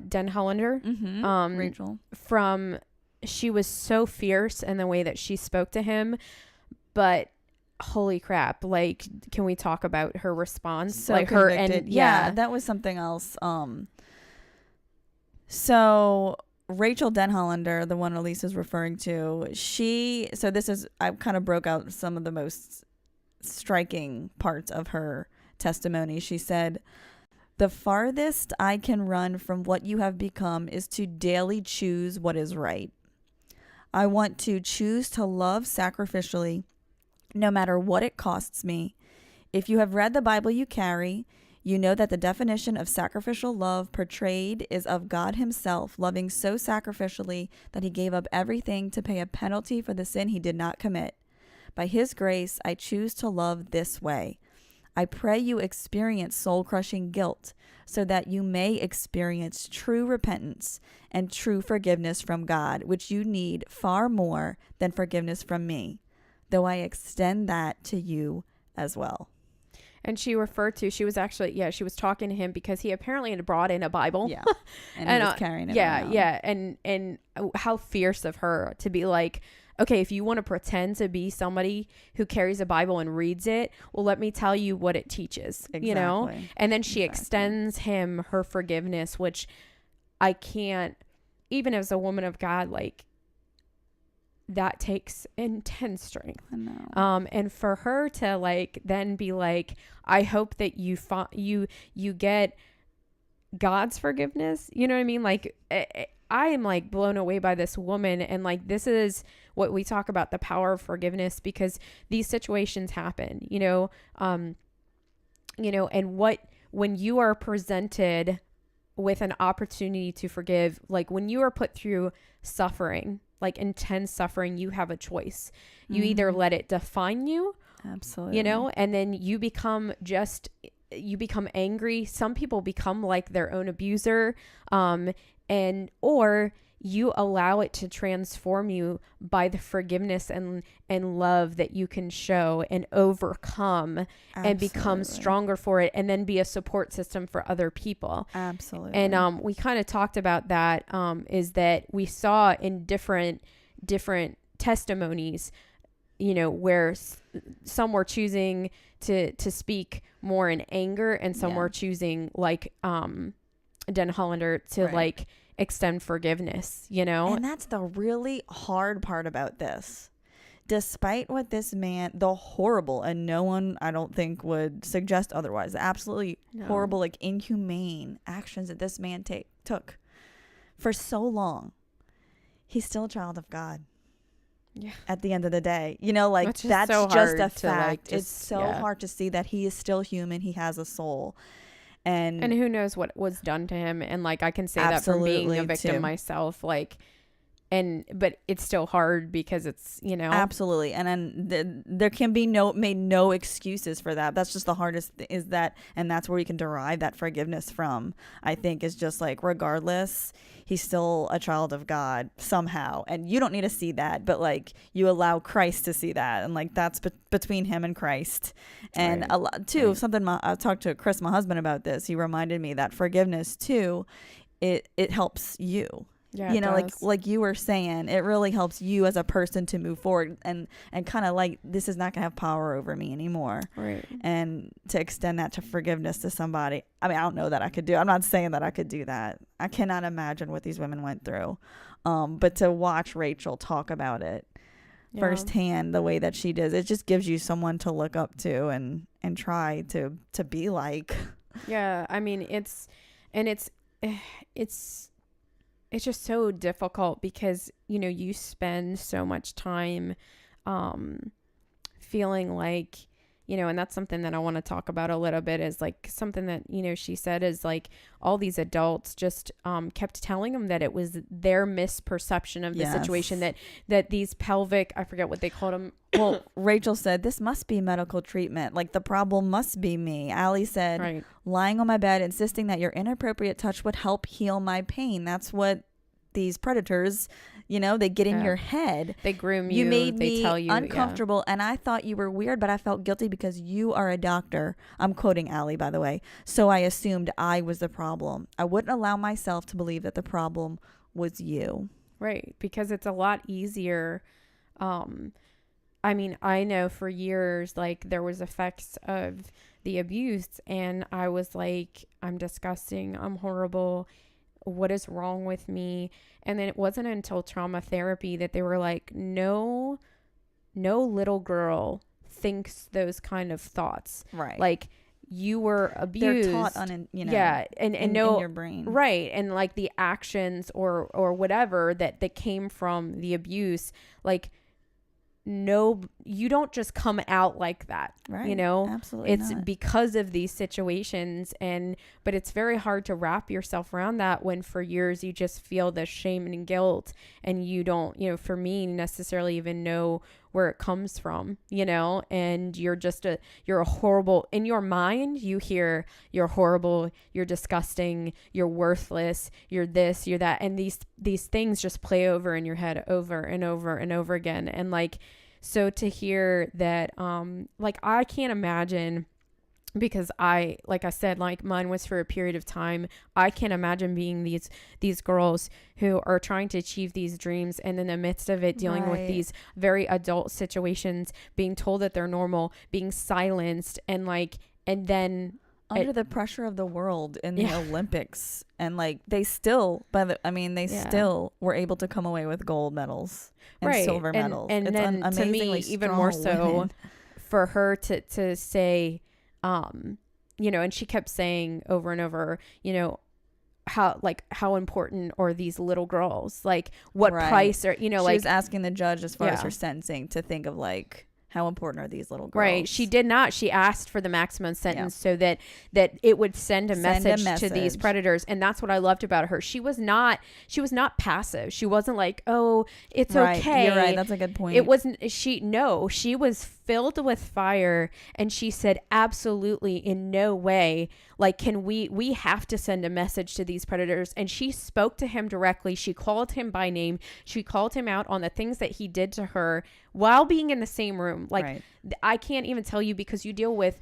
B: Den Hollander,
A: Rachel.
B: She was so fierce in the way that she spoke to him, but holy crap, like, can we talk about her response?
A: So
B: like
A: convicted.
B: her, and
A: yeah, that was something else. So Rachel Den Hollander, the one Elise is referring to, I kind of broke out some of the most striking parts of her testimony. She said, "The farthest I can run from what you have become is to daily choose what is right. I want to choose to love sacrificially, no matter what it costs me. If you have read the Bible you carry, you know that the definition of sacrificial love portrayed is of God himself, loving so sacrificially that he gave up everything to pay a penalty for the sin he did not commit. By his grace, I choose to love this way. I pray you experience soul-crushing guilt so that you may experience true repentance and true forgiveness from God, which you need far more than forgiveness from me, though I extend that to you as well."
B: And she was actually, she was talking to him because he apparently had brought in a Bible.
A: Yeah. And he was carrying it around.
B: Yeah. And how fierce of her to be like, okay, if you want to pretend to be somebody who carries a Bible and reads it, well, let me tell you what it teaches,
A: Exactly.
B: you know? And then she extends him her forgiveness, which I can't, even as a woman of God, like, that takes intense strength.
A: I know.
B: And for her to like then be like, I hope that you get God's forgiveness. You know what I mean? Like, I am like blown away by this woman, and like this is what we talk about, the power of forgiveness, because these situations happen. And when you are presented with an opportunity to forgive, like when you are put through suffering, like intense suffering, you have a choice. You either let it define you,
A: absolutely,
B: and then you become angry. Some people become like their own abuser, or you allow it to transform you by the forgiveness and love that you can show and overcome and become
A: Absolutely.
B: stronger for it, and then be a support system for other people.
A: Absolutely.
B: And we kind of talked about that, is that we saw in different testimonies, you know, where some were choosing to speak more in anger, and some were choosing, like Den Hollander, to like extend forgiveness, you know?
A: And that's the really hard part about this. Despite what this man, the horrible, and no one I don't think would suggest otherwise, the absolutely horrible, like inhumane actions that this man took for so long, he's still a child of God.
B: Yeah.
A: At the end of the day, you know, like that's
B: so
A: just a
B: hard to, like,
A: fact. It's so hard to see that he is still human. He has a soul. And
B: who knows what was done to him. And like, I can say that from being a victim myself, like, but it's still hard because it's, you know.
A: Absolutely. And then there can be no excuses for that. That's just the hardest is that, and that's where you can derive that forgiveness from, I think, is just like, regardless, he's still a child of God somehow. And you don't need to see that, but like you allow Christ to see that. And like, that's between him and Christ. And a lot too, something I talked to Chris, my husband, about this. He reminded me that forgiveness too, it helps you.
B: Yeah,
A: you know, like you were saying, it really helps you as a person to move forward and kind of like, this is not gonna have power over me anymore.
B: Right.
A: And to extend that to forgiveness to somebody. I mean, I don't know that I could do. I'm not saying that I could do that. I cannot imagine what these women went through. But to watch Rachel talk about it firsthand, the way that she does, it just gives you someone to look up to and try to be like.
B: Yeah, I mean, it's just so difficult because, you know, you spend so much time feeling like, you know, and that's something that I want to talk about a little bit, is like something that, you know, she said is like all these adults just kept telling them that it was their misperception of the situation, that these pelvic, I forget what they called them.
A: Well, Rachel said, this must be medical treatment. Like the problem must be me. Allie said, lying on my bed, insisting that your inappropriate touch would help heal my pain. That's what these predators, you know, they get in your head.
B: They groom you.
A: You made
B: they
A: me
B: tell you,
A: uncomfortable, and I thought you were weird, but I felt guilty because you are a doctor. I'm quoting Allie, by the way. So I assumed I was the problem. I wouldn't allow myself to believe that the problem was you.
B: Right, because it's a lot easier. I mean, I know for years, like, there was effects of the abuse, and I was like, I'm disgusting, I'm horrible, what is wrong with me? And then it wasn't until trauma therapy that they were like, no little girl thinks those kind of thoughts.
A: Right.
B: Like, you were abused.
A: They're taught on, you know,
B: and
A: in your brain.
B: Right. And like the actions or whatever that came from the abuse, like, no, you don't just come out like that,
A: right?
B: You know,
A: absolutely.
B: It's
A: not.
B: Because of these situations, but it's very hard to wrap yourself around that when for years you just feel the shame and guilt, and you don't, you know, for me, necessarily even know where it comes from, you know, and you're a horrible, in your mind, you hear you're horrible, you're disgusting, you're worthless, you're this, you're that. And these things just play over in your head over and over and over again. And like, so to hear that, like, I can't imagine, because like I said, like, mine was for a period of time. I can't imagine being these girls who are trying to achieve these dreams, and in the midst of it, dealing with these very adult situations, being told that they're normal, being silenced, and then
A: under the pressure of the world in the Olympics, and like they still, still were able to come away with gold medals and silver medals.
B: And
A: it's
B: then to me, even more so,
A: women.
B: For her to say, you know, and she kept saying over and over, you know, how important are these little girls? Like, what price are, you know,
A: she was asking the judge as far as her sentencing to think of like, how important are these little girls?
B: Right. She did not. She asked for the maximum sentence so that it would send a message to these predators. And that's what I loved about her. She was not passive. She wasn't like, oh, it's okay.
A: You're right. That's a good point.
B: It wasn't, she was filled with fire, and she said, absolutely, in no way, like, can we have to send a message to these predators. And she spoke to him directly. She called him by name. She called him out on the things that he did to her while being in the same room. Like,
A: Right.
B: I can't even tell you, because you deal with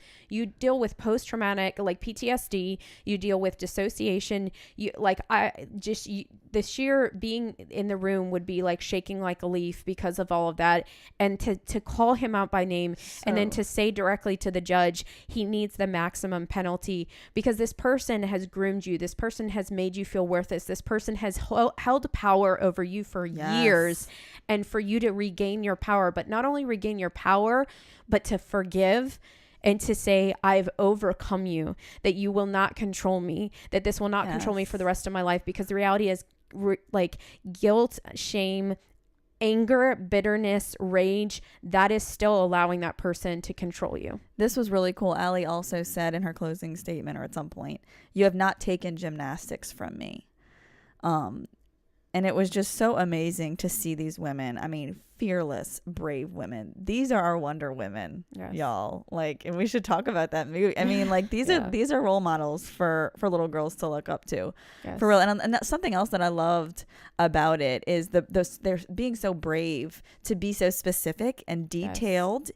B: post-traumatic, like PTSD, you deal with dissociation, the sheer being in the room would be like shaking like a leaf because of all of that. And to call him out by name, and then to say directly to the judge, he needs the maximum penalty, because this person has groomed you. This person has made you feel worthless. This person has held power over you for years. And for you to regain your power, but not only regain your power, but to forgive and to say, I've overcome you, that you will not control me, that this will not control me for the rest of my life. Because the reality is, like, guilt, shame, anger, bitterness, rage, that is still allowing that person to control you.
A: This was really cool. Allie also said in her closing statement, or at some point, you have not taken gymnastics from me. And it was just so amazing to see these women. I mean, fearless, brave women. These are our Wonder Women, y'all. Like, and we should talk about that movie. I mean, like, these are role models for little girls to look up to, for real. And that's something else that I loved about it is they're being so brave to be so specific and detailed.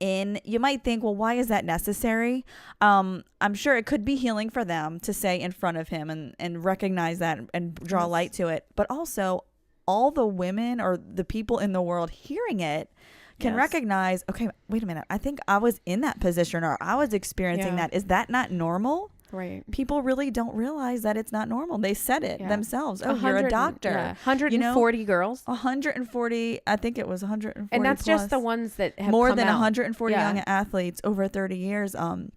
A: You might think, well, why is that necessary? I'm sure it could be healing for them to say in front of him and recognize that and draw light to it. But also, all the women or the people in the world hearing it can recognize, okay, wait a minute. I think I was in that position, or I was experiencing that. Is that not normal?
B: Right.
A: People really don't realize that it's not normal. They said it themselves. Oh, you're a doctor.
B: 140 girls.
A: 140. I think it was 140.
B: And that's
A: plus.
B: just the ones that have
A: more
B: come
A: than
B: out.
A: 140 young athletes over 30 years. And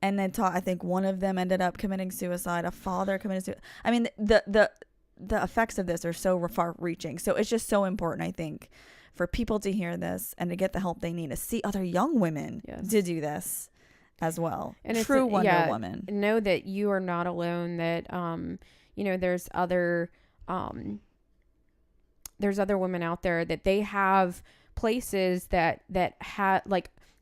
A: then I think one of them ended up committing suicide. A father committed suicide. I mean, the effects of this are so far-reaching. So it's just so important, I think, for people to hear this and to get the help they need, to see other young women to do this as well. And true Wonder Woman.
B: Know that you are not alone, that there's other women out there, that they have places that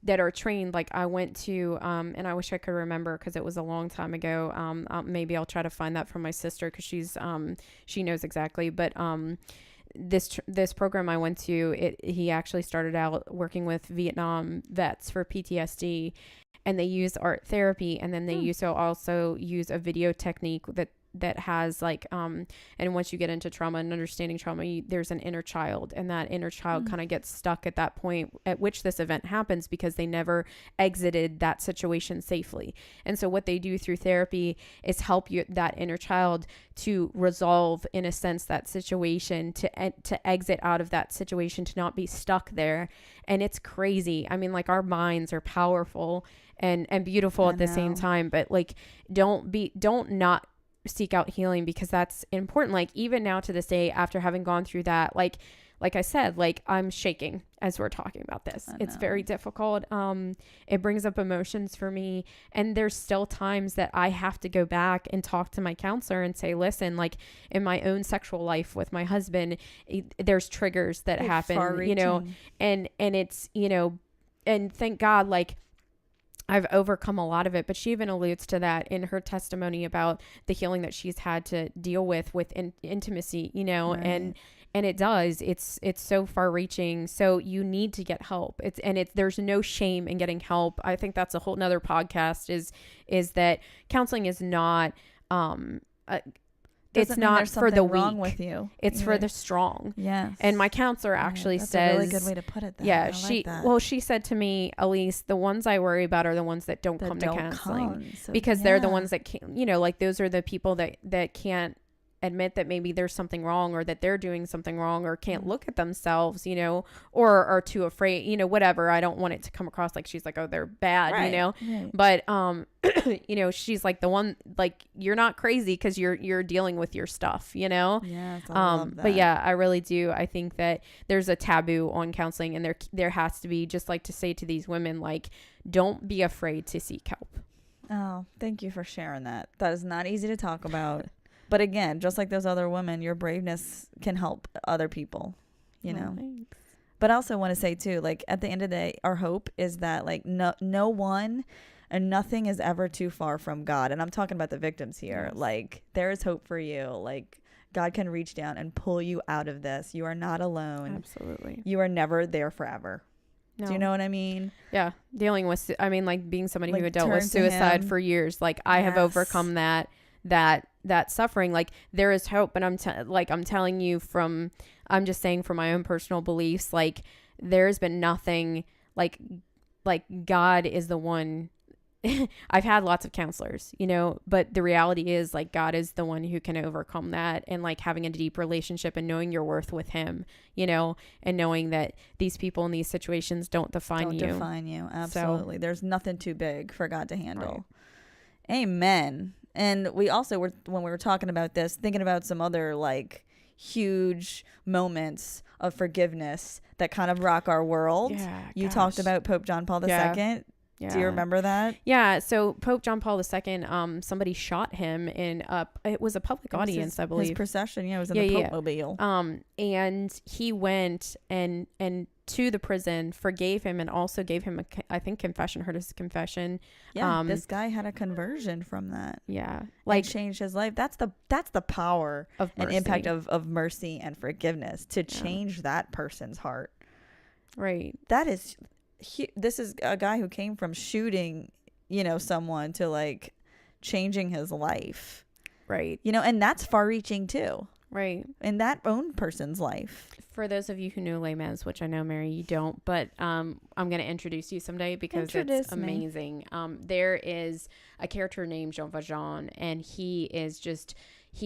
B: are trained. Like, I went to and I wish I could remember, because it was a long time ago. Maybe I'll try to find that from my sister, because she knows exactly. But this program I went to, he actually started out working with Vietnam vets for PTSD, and they use art therapy, and then they also use a video technique that has like and once you get into trauma and understanding trauma, there's an inner child, and that inner child kind of gets stuck at that point at which this event happens, because they never exited that situation safely. And so what they do through therapy is help that inner child to resolve, in a sense, that situation, to exit out of that situation, to not be stuck there. And it's crazy. I mean, like, our minds are powerful and beautiful at the same time, but like, don't not seek out healing, because that's important. Like, even now to this day, after having gone through that, like I said, like, I'm shaking as we're talking about this. It's very difficult. It brings up emotions for me, and there's still times that I have to go back and talk to my counselor and say, listen, like, in my own sexual life with my husband, there's triggers that happen, and it's, and thank God, like, I've overcome a lot of it. But she even alludes to that in her testimony about the healing that she's had to deal with intimacy, right. And it does. It's so far reaching. So you need to get help. There's no shame in getting help. I think that's a whole nother podcast, is that counseling is not, it's not for the weak.
A: Wrong with you.
B: It's for the strong.
A: Yes.
B: And my counselor actually
A: that's
B: says,
A: a really good way to put it.
B: Yeah. She said to me, Elise, the ones I worry about are the ones that don't come to counseling, because they're the ones that can't, like, those are the people that can't admit that maybe there's something wrong, or that they're doing something wrong, or can't look at themselves, or are too afraid, whatever. I don't want it to come across like she's like, oh, they're bad,
A: right.
B: But she's like, the one, like, you're not crazy because you're dealing with your stuff,
A: Yeah, I love that.
B: But yeah, I really do. I think that there's a taboo on counseling, and there has to be, just like to say to these women, like, don't be afraid to seek help.
A: Oh, thank you for sharing that. That is not easy to talk about. But again, just like those other women, your braveness can help other people,
B: Thanks.
A: But I also want to say too, like at the end of the day, our hope is that like no one and nothing is ever too far from God. And I'm talking about the victims here.
B: Yes.
A: Like there is hope for you. Like God can reach down and pull you out of this. You are not alone.
B: Absolutely.
A: You are never there forever.
B: No.
A: Do you know what I mean?
B: Yeah. Dealing with, I mean, like being somebody
A: Like,
B: who had dealt
A: turn
B: with
A: to
B: suicide
A: him.
B: for years. Like I have
A: Yes.
B: overcome that suffering. Like there is hope. And I'm telling you I'm just saying from my own personal beliefs, like there's been nothing like God is the one. I've had lots of counselors, you know, but the reality is like God is the one who can overcome that, and like having a deep relationship and knowing your worth with him, you know, and knowing that these people in these situations don't define you.
A: Absolutely. There's nothing too big for God to handle. Right. Amen. And we also were, when we were talking about this, thinking about some other like huge moments of forgiveness that kind of rock our world.
B: Yeah,
A: you talked about Pope John Paul II.
B: Yeah.
A: Do you remember that?
B: Yeah. So Pope John Paul II, somebody shot him in it was a public audience, I believe.
A: His procession. Yeah, it was in the Pope Mobile.
B: And he went and to the prison, forgave him, and also gave him I think confession, heard his confession.
A: Yeah. This guy had a conversion from that.
B: Yeah.
A: Like changed his life. That's the power
B: of
A: and impact of mercy and forgiveness to change that person's heart.
B: Right.
A: That is. This is a guy who came from shooting, you know, someone to like changing his life.
B: Right.
A: You know, and that's far reaching too.
B: Right.
A: In that own person's life.
B: For those of you who know Les Mis, which I know, Mary, you don't, but I'm going to introduce you someday because it's amazing. There is a character named Jean Valjean, and he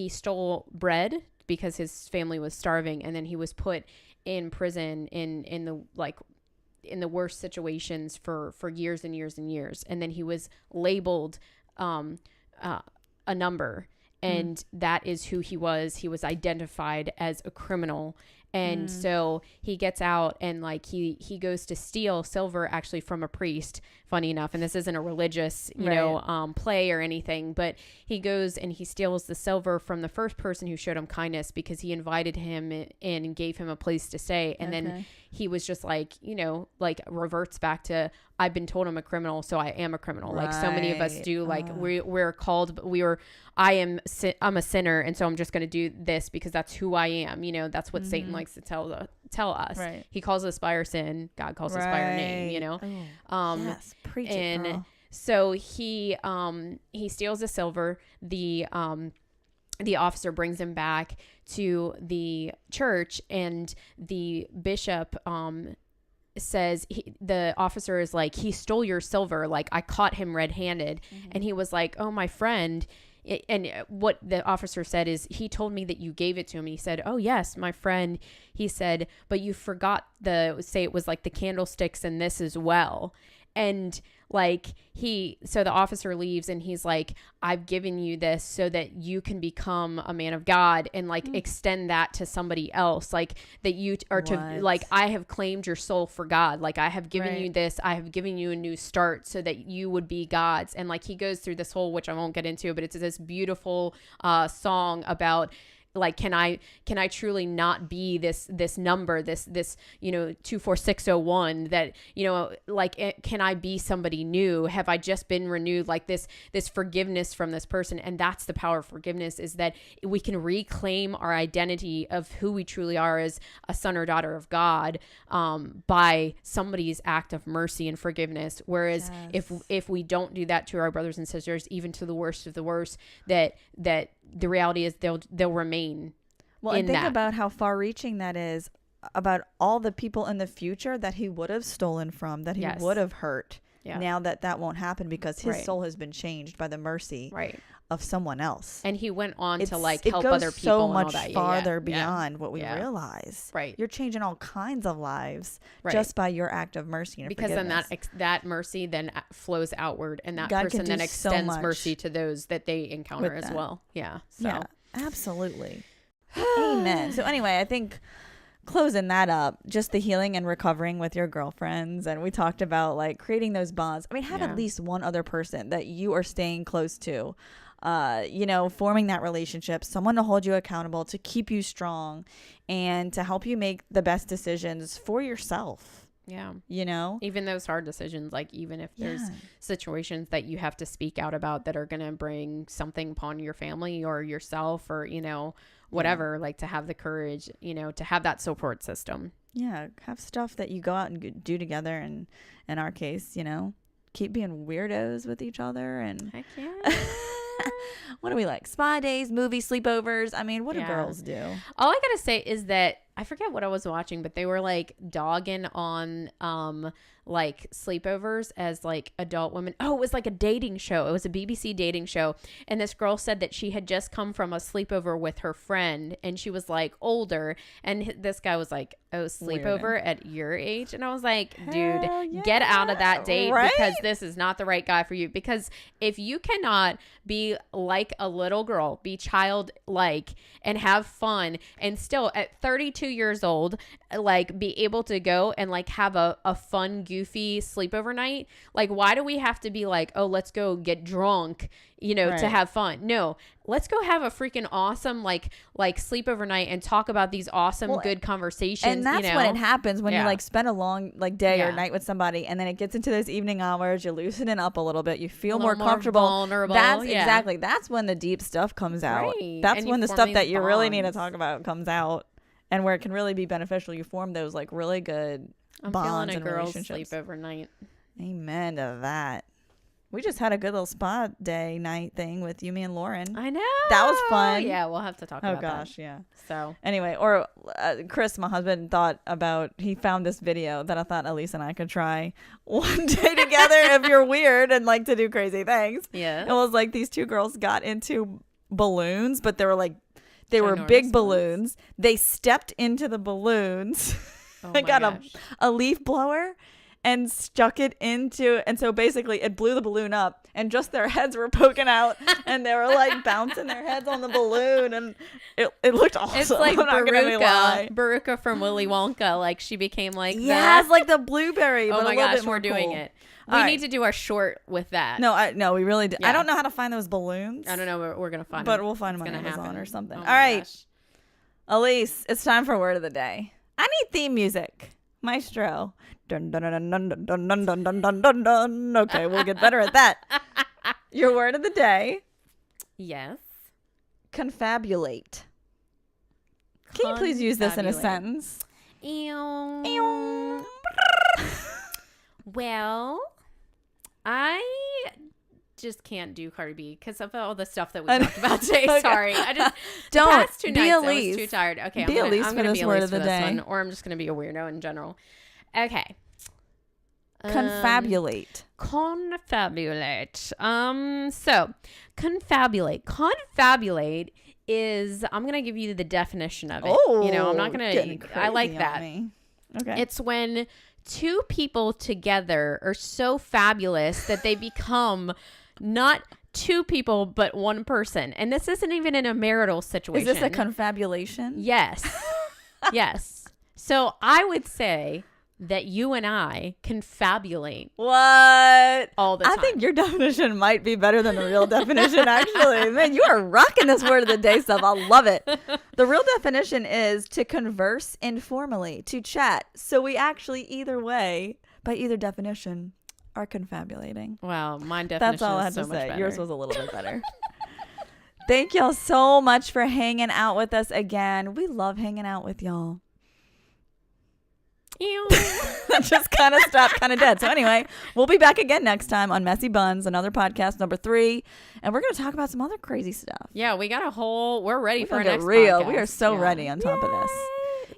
B: stole bread because his family was starving, and then he was put in prison in the worst situations for years and years and years. And then he was labeled a number, and that is who he was. He was identified as a criminal. And so he gets out, and like he goes to steal silver actually from a priest, funny enough. And this isn't a religious, you know, play or anything, but he goes and he steals the silver from the first person who showed him kindness because he invited him in and gave him a place to stay. And then he was just like, you know, like reverts back to, I've been told I'm a criminal, so I am a criminal. Right. Like so many of us do. Like we're called, I'm a sinner, and so I'm just going to do this because that's who I am. You know, that's what Satan likes to tell us. Right. He calls us by our sin. God calls us by our name. You know.
A: Yes, preach it, girl.
B: So he steals the silver. The officer brings him back to the church, and the bishop says, the officer is like, he stole your silver. Like I caught him red-handed. And he was like, oh, my friend. And what the officer said is, he told me that you gave it to him. He said, oh yes, my friend. He said, but you forgot say it was like the candlesticks and this as well. And like so the officer leaves, and he's like, I've given you this so that you can become a man of God and like extend that to somebody else. Like that you are to, like, I have claimed your soul for God. Like I have given you this, I have given you a new start so that you would be God's. And like he goes through this whole, which I won't get into, but it's this beautiful song about, like, can I truly not be this number, this, you know, 24601, that, you know, like, can I be somebody new? Have I just been renewed? Like this forgiveness from this person. And that's the power of forgiveness, is that we can reclaim our identity of who we truly are as a son or daughter of God, by somebody's act of mercy and forgiveness. Whereas if we don't do that to our brothers and sisters, even to the worst of the worst, that the reality is they'll remain.
A: Well, and think about how far-reaching that is, about all the people in the future that he would have stolen from, that he would have hurt. Yeah. Now that won't happen because his soul has been changed by the mercy of someone else.
B: And he went on to like help other people.
A: So much
B: and all that.
A: farther beyond what we realize. Right. You're changing all kinds of lives just by your act of mercy and forgiveness.
B: Then that mercy then flows outward, and that God person then extends mercy to those that they encounter as well. Yeah. So.
A: Yeah, absolutely. Amen. So anyway, I think closing that up, just the healing and recovering with your girlfriends. And we talked about like creating those bonds. I mean, have at least one other person that you are staying close to, forming that relationship, someone to hold you accountable, to keep you strong, and to help you make the best decisions for yourself.
B: Yeah.
A: Even
B: those hard decisions, like even if there's situations that you have to speak out about that are going to bring something upon your family or yourself or, whatever, like to have the courage, to have that support system.
A: Yeah. Have stuff that you go out and do together. And in our case, keep being weirdos with each other. And
B: heck yeah.
A: what do we like? Spa days, movie sleepovers. I mean, what do girls do?
B: All I gotta say is that I forget what I was watching, but they were like dogging on like sleepovers as like adult women. Oh, it was like a dating show. It was a BBC dating show. And this girl said that she had just come from a sleepover with her friend and she was like older. And this guy was like, oh, sleepover at your age? And I was like, dude, get out of that date because this is not the right guy for you. Because if you cannot be like a little girl, be childlike and have fun and still at 32 years old, like be able to go and like have a fun, goofy sleepover night. Like, why do we have to be like, oh, let's go get drunk, to have fun? No, let's go have a freaking awesome like sleepover night and talk about these awesome good conversations.
A: And that's when it happens when you like spend a long like day or night with somebody, and then it gets into those evening hours. You're loosening up a little bit. You feel more comfortable.
B: Vulnerable.
A: That's exactly. That's when the deep stuff comes out.
B: Right.
A: That's
B: and
A: when the stuff that you
B: bonds.
A: really need to talk about comes out, and where it can really be beneficial. You form those like really good bonds and relationships.
B: Sleepover night.
A: Amen to that. We just had a good little spa day night thing with you, me, and Lauren.
B: I know.
A: That was fun.
B: Yeah, we'll have to talk about that.
A: Oh, gosh, yeah.
B: So.
A: Anyway, or Chris, my husband, he found this video that I thought Elise and I could try one day together if you're weird and like to do crazy things.
B: Yeah.
A: It was like these two girls got into balloons, but they were big balloons. They stepped into the balloons.
B: Oh
A: I got
B: gosh.
A: a leaf blower and stuck it into, and so basically it blew the balloon up and just their heads were poking out and they were like bouncing their heads on the balloon and it looked awesome.
B: It's like
A: Baruka
B: from Willy Wonka. Like she became like
A: like the blueberry.
B: Oh
A: but
B: my
A: a little
B: gosh,
A: bit more
B: we're doing
A: cool.
B: it. We need to do our short with that.
A: No, we really do.
B: Yeah.
A: I don't know how to find those balloons.
B: I don't know. We're gonna find
A: but
B: them.
A: we'll find them
B: It's
A: on
B: gonna
A: Amazon
B: happen.
A: or something.
B: Oh
A: All
B: my
A: right,
B: gosh.
A: Elise, it's time for word of the day. I need theme music. Maestro. Dun, dun, dun, dun, dun, dun, dun, dun, dun, dun, dun, dun. Okay, we'll get better at that. Your word of the day.
B: Yes.
A: Confabulate. Can you please use this in a sentence?
B: Ew. Well, I just can't do Cardi B because of all the stuff that we talked about today.
A: Okay.
B: Sorry. I just
A: Don't.
B: the past 2
A: Be
B: nights
A: Elise.
B: I was too tired. Okay,
A: Be Elise
B: I'm
A: for
B: gonna
A: this
B: be
A: word
B: Elise
A: of the
B: for this
A: day.
B: one, or I'm just gonna be a weirdo in general. Okay.
A: Confabulate.
B: Confabulate. So confabulate. Confabulate is, I'm gonna give you the definition of it.
A: Oh,
B: I'm not gonna. I like that.
A: Okay.
B: It's when two people together are so fabulous that they become not two people but one person. And this isn't even in a marital situation.
A: Is this a confabulation?
B: Yes. Yes. So I would say that you and I confabulate
A: What?
B: all the time.
A: I think your definition might be better than the real definition, actually. Man, you are rocking this word of the day stuff. I love it. The real definition is to converse informally, to chat. So we actually, either way, by either definition, are confabulating.
B: Wow, my definition
A: That's all I had
B: is so
A: to
B: much
A: say.
B: better.
A: Yours was a little bit better. Thank y'all so much for hanging out with us again. We love hanging out with y'all.
B: Ew.
A: That just kind of stopped kind of dead. So anyway, we'll be back again next time on Messy Buns, another podcast number 3. And we're going to talk about some other crazy stuff.
B: Yeah, we got we're ready for our
A: Get
B: next
A: real.
B: podcast.
A: We are so
B: Yeah.
A: ready on top of this.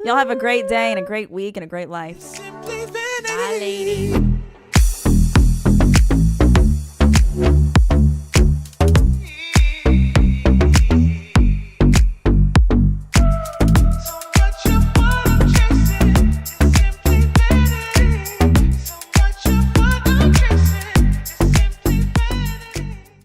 A: Y'all have a great day and a great week and a great life.
C: Simply
B: Bye,
C: vanity.
B: lady.